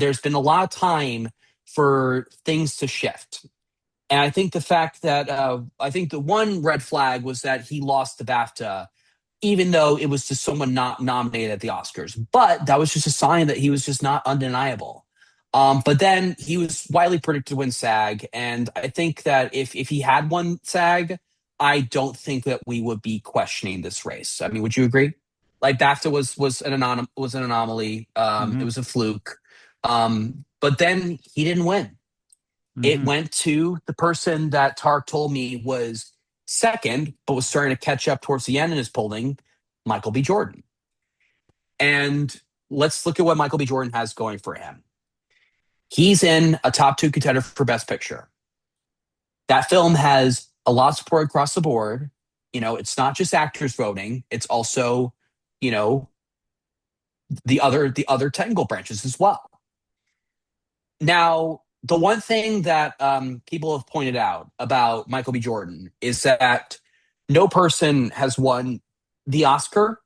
of time for things to shift. And I think the fact that I think the one red flag was that he lost the BAFTA, even though it was to someone not nominated at the Oscars. But that was just a sign that he was just not undeniable. But then he was widely predicted to win SAG, and I think that if he had won SAG, I don't think that we would be questioning this race. I mean, would you agree? Like BAFTA was an anomaly. It Hmm. was a fluke. But then he didn't win. It Hmm. went to the person that Tark told me was second, but was starting to catch up towards the end in his polling, Michael B. Jordan. And let's look at what Michael B. Jordan has going for him. He's in a top two contender for Best Picture. That film has a lot of support across the board. It's not just actors voting; it's also, you know, the other technical branches as well. Now, the one thing that people have pointed out about Michael B. Jordan is that no person has won the Oscar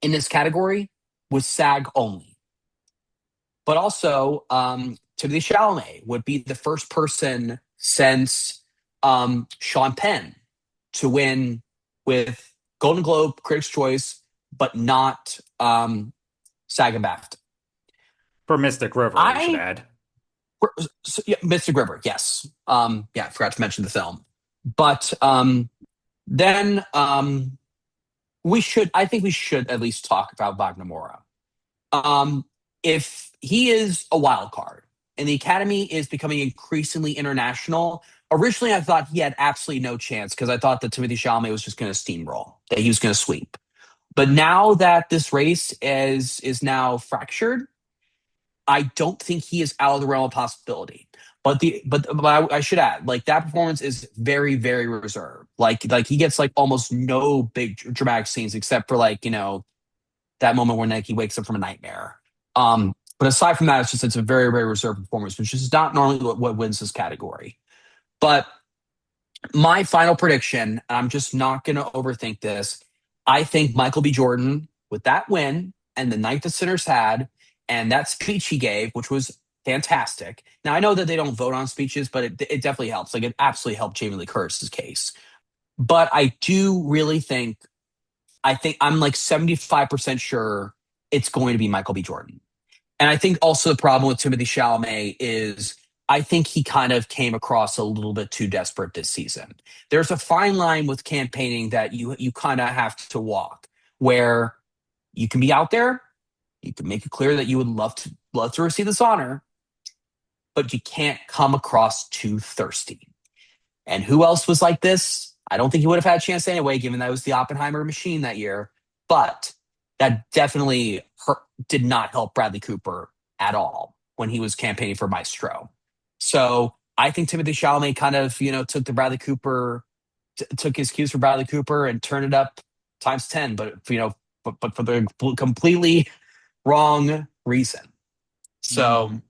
in this category with SAG only. But also, Timothy Chalamet would be the first person since Sean Penn to win with Golden Globe, Critics' Choice, but not SAG and BAFTA. For Mystic River, we should I add. So, yeah, Mystic River, yes. Yeah, I forgot to mention the film. But then I think we should at least talk about Wagner Moura. Um, if he is a wild card and the Academy is becoming increasingly international, originally I thought he had absolutely no chance because I thought that Timothy Chalamet was just going to steamroll, that he was going to sweep. But now that this race is now fractured, I don't think he is out of the realm of possibility. But I should add, like that performance is very very reserved. Like he gets like almost no big dramatic scenes except for like that moment when like he wakes up from a nightmare. But aside from that, it's a very very reserved performance, which is not normally what wins this category. But my final prediction, I'm just not going to overthink this. I think Michael B. Jordan, with that win and the night the Sinners had, and that speech he gave, which was fantastic. Now I know that they don't vote on speeches, but it definitely helps. Like it absolutely helped Jamie Lee Curtis's case. But I do really think I think I'm like 75% sure it's going to be Michael B. Jordan. And I think also the problem with Timothy Chalamet is I think he kind of came across a little bit too desperate this season. There's a fine line with campaigning that you kind of have to walk where you can be out there, you can make it clear that you would love to receive this honor, but you can't come across too thirsty. And who else was like this? I don't think he would have had a chance anyway, given that it was the Oppenheimer machine that year. But that definitely did not help Bradley Cooper at all when he was campaigning for Maestro. So I think Timothy Chalamet kind of, took the Bradley Cooper, took his cues from Bradley Cooper and turned it up times 10, but for the completely wrong reason. So Mm.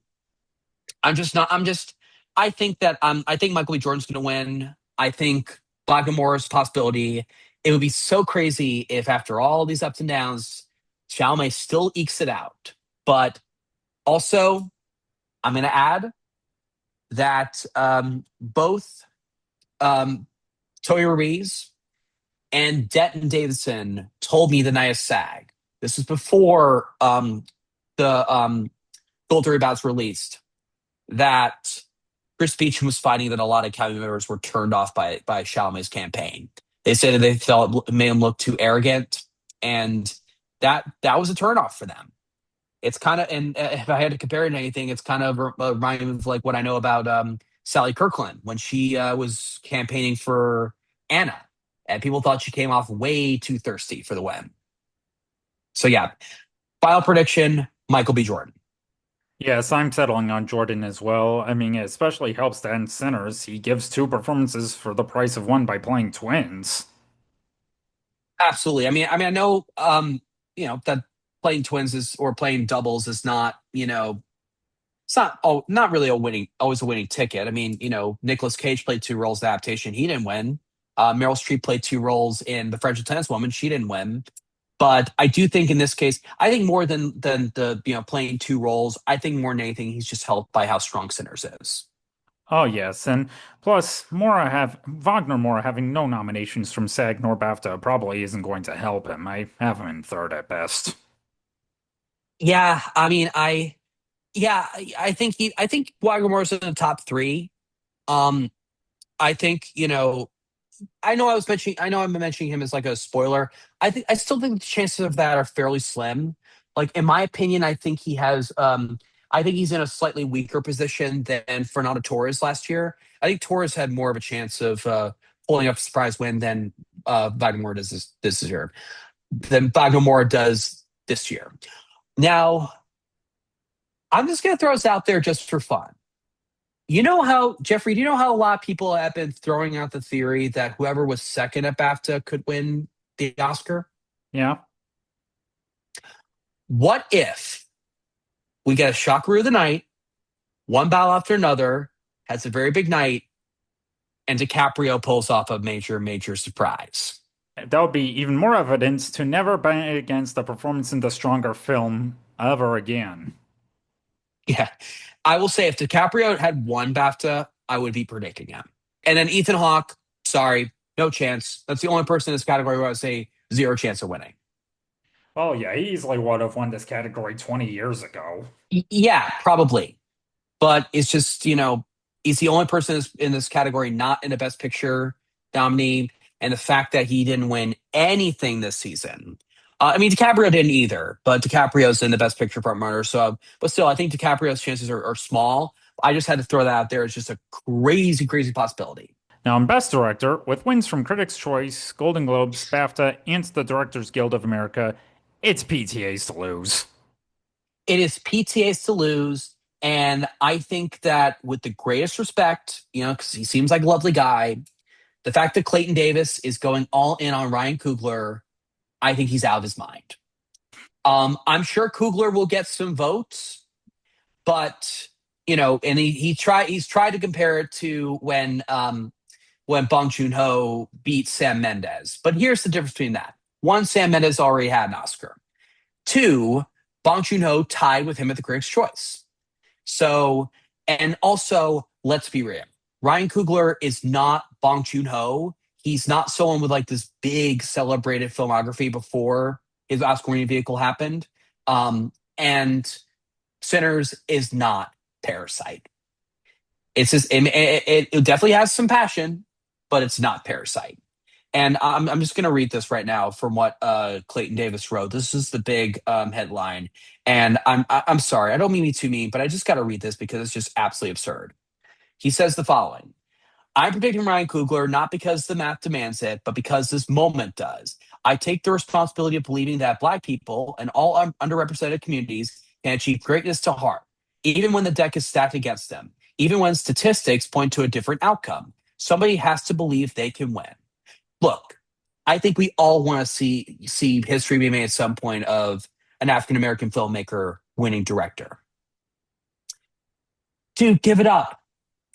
I'm just not. I'm just. I think that I think Michael B. Jordan's going to win. I think Black Mora's possibility. It would be so crazy if after all these ups and downs, Chalamet still ekes it out. But also, I'm going to add that both um, Toya Ruiz and Denton Davidson told me the night of SAG. This was before the Gold Rebounds released that Chris Beecham was finding that a lot of Academy members were turned off by Chalamet's campaign. They said that they felt it made him look too arrogant, and that was a turnoff for them. It's kind of, and if I had to compare it to anything, it's kind of reminding me of like what I know about Sally Kirkland when she was campaigning for Anna, and people thought she came off way too thirsty for the win. So yeah, final prediction: Michael B. Jordan. Yes, I'm settling on Jordan as well. I mean, it especially helps to end Sinners. He gives two performances for the price of one by playing twins. Absolutely. I know, that playing twins is or playing doubles is not, it's not not really always a winning ticket. I mean, Nicolas Cage played two roles in adaptation. He didn't win. Meryl Streep played two roles in The French Lieutenant's Woman. She didn't win. But I do think in this case, I think more than the playing two roles, I think more than anything, he's just helped by how strong Sinners is. Oh yes, and plus Mora have Wagner Mora having no nominations from SAG nor BAFTA probably isn't going to help him. I have him in third at best. Yeah, I mean, I think Wagamor's in the top three. Um, I think, I know I'm mentioning him as like a spoiler. I still think the chances of that are fairly slim. Like in my opinion, I think he's in a slightly weaker position than Fernando Torres last year. I think Torres had more of a chance of pulling up a surprise win than Wagner does this year. Than Wagner does this year. Now, I'm just gonna throw this out there just for fun. You know how, Jeffrey, do you know how a lot of people have been throwing out the theory that whoever was second at BAFTA could win the Oscar? Yeah. What if we get a shocker of the night, one battle after another, has a very big night, and DiCaprio pulls off a major, major surprise? That would be even more evidence to never bet against a performance in the stronger film ever again. Yeah. I will say if DiCaprio had won BAFTA, I would be predicting him. And then Ethan Hawke, sorry, no chance. That's the only person in this category where I would say zero chance of winning. Oh yeah, he easily would have won this category 20 years ago. Yeah, probably. But it's just, he's the only person in this category not in the Best Picture nominee. And the fact that he didn't win anything this season. I mean, DiCaprio didn't either, but DiCaprio's in the Best Picture front runner. So, but still, I think DiCaprio's chances are small. I just had to throw that out there. It's just a crazy, crazy possibility. Now, in Best Director, with wins from Critics' Choice, Golden Globes, BAFTA, and the Directors Guild of America, it's PTA's to lose. It is PTA's to lose. And I think that with the greatest respect, because he seems like a lovely guy, the fact that Clayton Davis is going all in on Ryan Coogler, I think he's out of his mind. I'm sure Coogler will get some votes, but and he's tried to compare it to when Bong Joon Ho beat Sam Mendes. But here's the difference between that: one, Sam Mendes already had an Oscar. Two, Bong Joon Ho tied with him at the Critics' Choice. So, and also, let's be real. Ryan Coogler is not Bong Joon-ho. He's not someone with like this big celebrated filmography before his Oscar-winning vehicle happened. And Sinners is not Parasite. It's just it definitely has some passion, but it's not Parasite. And I'm just going to read this right now from what Clayton Davis wrote. This is the big headline, and I'm sorry, I don't mean to be too mean, but I just got to read this because it's just absolutely absurd. He says the following: I'm predicting Ryan Coogler not because the math demands it, but because this moment does. I take the responsibility of believing that Black people and all underrepresented communities can achieve greatness to heart, even when the deck is stacked against them, even when statistics point to a different outcome. Somebody has to believe they can win. Look, I think we all want to see history be made at some point of an African American filmmaker winning director. Dude, give it up.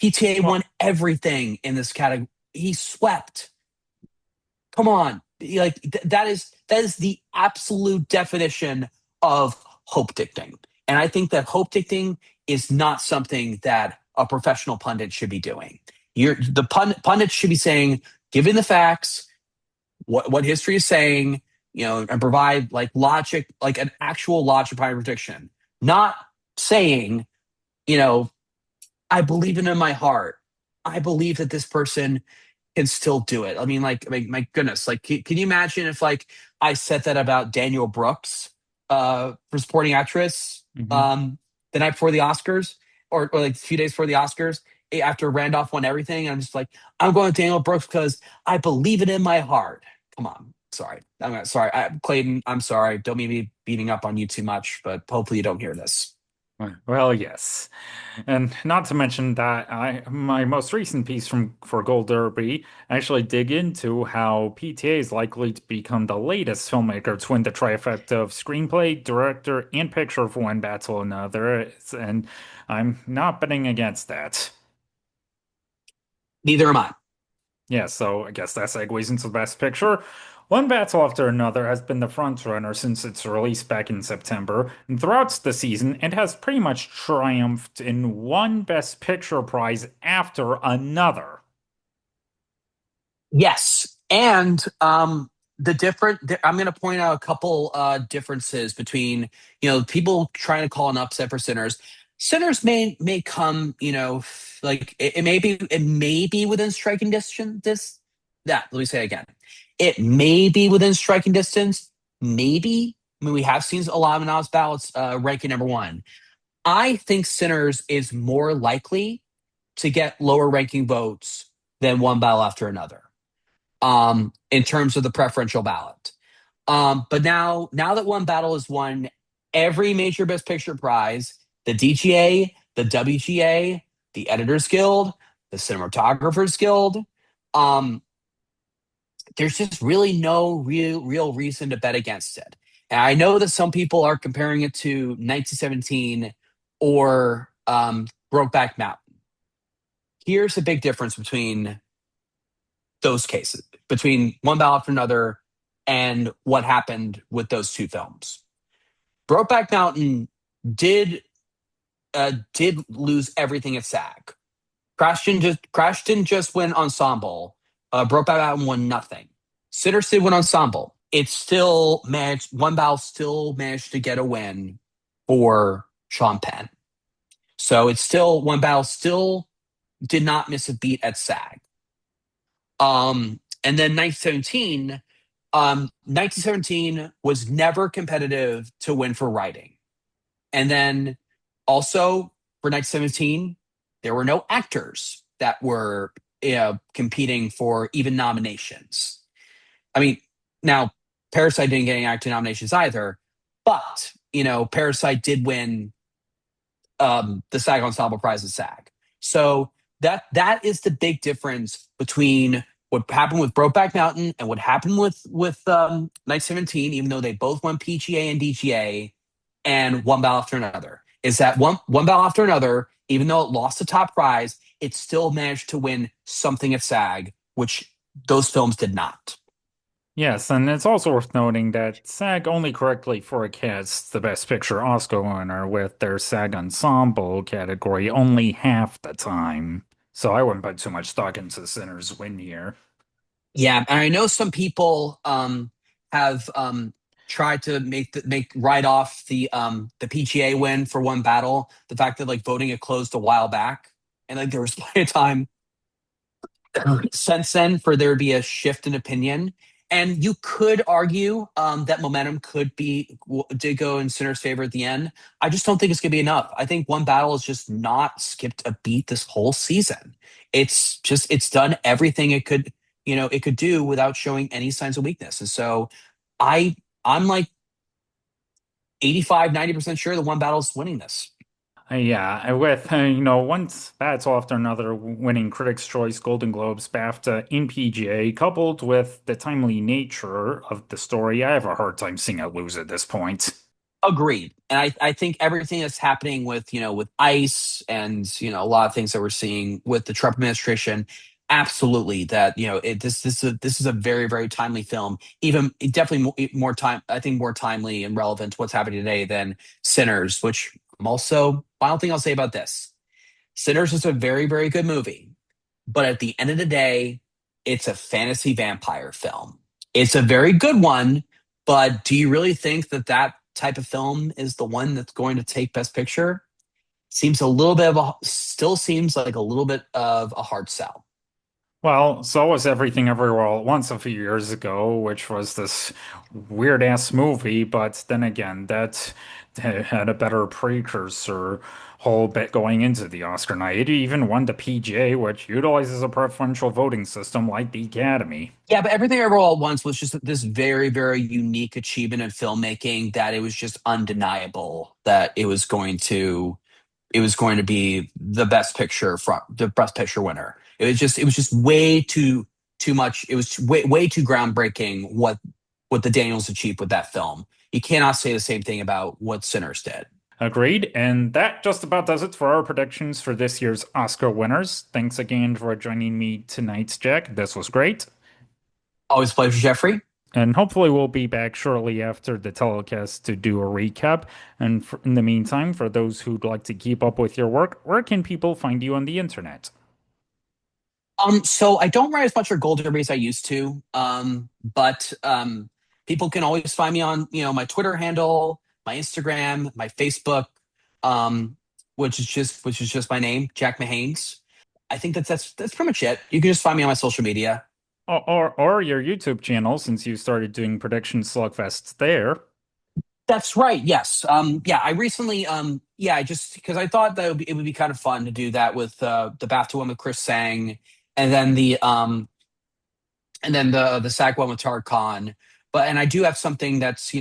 PTA Well, won everything in this category. He swept. Come on, like that is the absolute definition of hope dictating. And I think that hope dictating is not something that a professional pundit should be doing. The pundit should be saying, given the facts, what history is saying, and provide like logic, like an actual logic behind prediction, not saying, you know, I believe it in my heart. I believe that this person can still do it. I mean, like, my goodness, like, can you imagine if like I said that about Daniel Brooks, for supporting actress, mhm. the night before the Oscars, or like a few days before the Oscars, after Randolph won everything, and I'm just like, I'm going with Daniel Brooks because I believe it in my heart. Come on, sorry, sorry, Clayton, I'm sorry. Don't mean me beating up on you too much, but hopefully you don't hear this. Well, yes. And not to mention that my most recent piece from for Gold Derby actually dig into how PTA is likely to become the latest filmmaker to win the trifecta of screenplay, director, and picture for one battle or another. And I'm not betting against that. Neither am I. Yeah, so I guess that segues into the best picture. One battle after another has been the frontrunner since its release back in September, and throughout the season, it has pretty much triumphed in one Best Picture prize after another. Yes, and I'm going to point out a couple differences between people trying to call an upset for Sinners. Sinners may come, like it may be within striking distance. Let me say it again. It may be within striking distance. Maybe. I mean, we have seen a lot of anonymous ballots ranking number one. I think Sinners is more likely to get lower ranking votes than one ballot after another, in terms of the preferential ballot. But now that one battle is won, every major Best Picture prize, the DGA, the WGA, the Editors Guild, the Cinematographers Guild, um, there's just really no real reason to bet against it. And I know that some people are comparing it to 1917 or Brokeback Mountain. Here's a big difference between those cases, between one ballot after another and what happened with those two films. Brokeback Mountain did lose everything at SAG. Crash didn't just win ensemble. Brokeback Mountain won nothing. Sinners did win ensemble. It still managed, one ballot still managed to get a win for Sean Penn. So it's still, one ballot still did not miss a beat at SAG. And then 1917 was never competitive to win for writing. And then also for 1917, there were no actors that were competing for even nominations. I mean, now Parasite didn't get any acting nominations either, but Parasite did win the SAG Ensemble Prize at SAG. So that is the big difference between what happened with Brokeback Mountain and what happened with Night 17, even though they both won PGA and DGA, and one ballot after another. Is that one ballot after another, even though it lost the top prize, it still managed to win something at SAG, which those films did not. Yes, and it's also worth noting that SAG only correctly forecasts the Best Picture Oscar winner with their SAG Ensemble category only half the time. So I wouldn't put too much stock into Sinner's win here. Yeah, and I know some people have tried to make write off the PGA win for One Battle, the fact that like voting it closed a while back, and like there was plenty of time since then for there to be a shift in opinion. And you could argue that momentum did go in Sinner's favor at the end. I just don't think it's going to be enough. I think One Battle has just not skipped a beat this whole season. It's done everything it could do without showing any signs of weakness. And so I I'm like 85-90% sure the One Battle's winning this. Yeah, with one battle after another, winning Critics' Choice, Golden Globes, BAFTA, and PGA, coupled with the timely nature of the story, I have a hard time seeing it lose at this point. Agreed. And I think everything that's happening with, with ICE and, a lot of things that we're seeing with the Trump administration, absolutely that, this is a very, very timely film. Even definitely more time, I think more timely and relevant to what's happening today than Sinners, which I'm also, final thing I'll say about this. Sinners is a very, very good movie. But at the end of the day, it's a fantasy vampire film. It's a very good one, but do you really think that that type of film is the one that's going to take Best Picture? Still seems like a little bit of a hard sell. Well, so was Everything Everywhere All at Once a few years ago, which was this weird ass movie, but then again, that had a better precursor whole bit going into the Oscar night. It even won the PGA, which utilizes a preferential voting system like the Academy. Yeah, but Everything Ever All at Once was just this very, very unique achievement in filmmaking that it was just undeniable that it was going to be the best picture winner. It was just way too much. It was way too groundbreaking what the Daniels achieved with that film. You cannot say the same thing about what Sinners did. Agreed. And that just about does it for our predictions for this year's Oscar winners. Thanks again for joining me tonight, Jack. This was great. Always a pleasure, Jeffrey. And hopefully, we'll be back shortly after the telecast to do a recap. And in the meantime, for those who'd like to keep up with your work, where can people find you on the internet? So I don't write as much for Gold Derby as I used to. But people can always find me on, my Twitter handle, my Instagram, my Facebook, um, which is just my name, Jack Mahanes. I think that's pretty much it. You can just find me on my social media. Or your YouTube channel, since you started doing prediction slugfests there. That's right. Yes. Yeah. I recently. Yeah. I just because I thought that it would be kind of fun to do that with the BAFTA one with Chris Sang, and then the SAG one with Tara Khan. And I do have something that's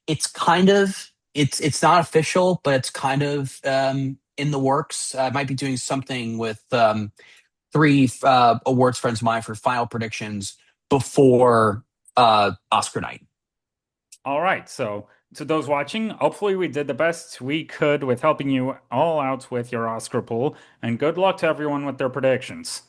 it's kind of it's not official, but it's kind of in the works. I might be doing something with three awards friends of mine for final predictions before Oscar night. All right, so to those watching, hopefully we did the best we could with helping you all out with your Oscar pool, and good luck to everyone with their predictions.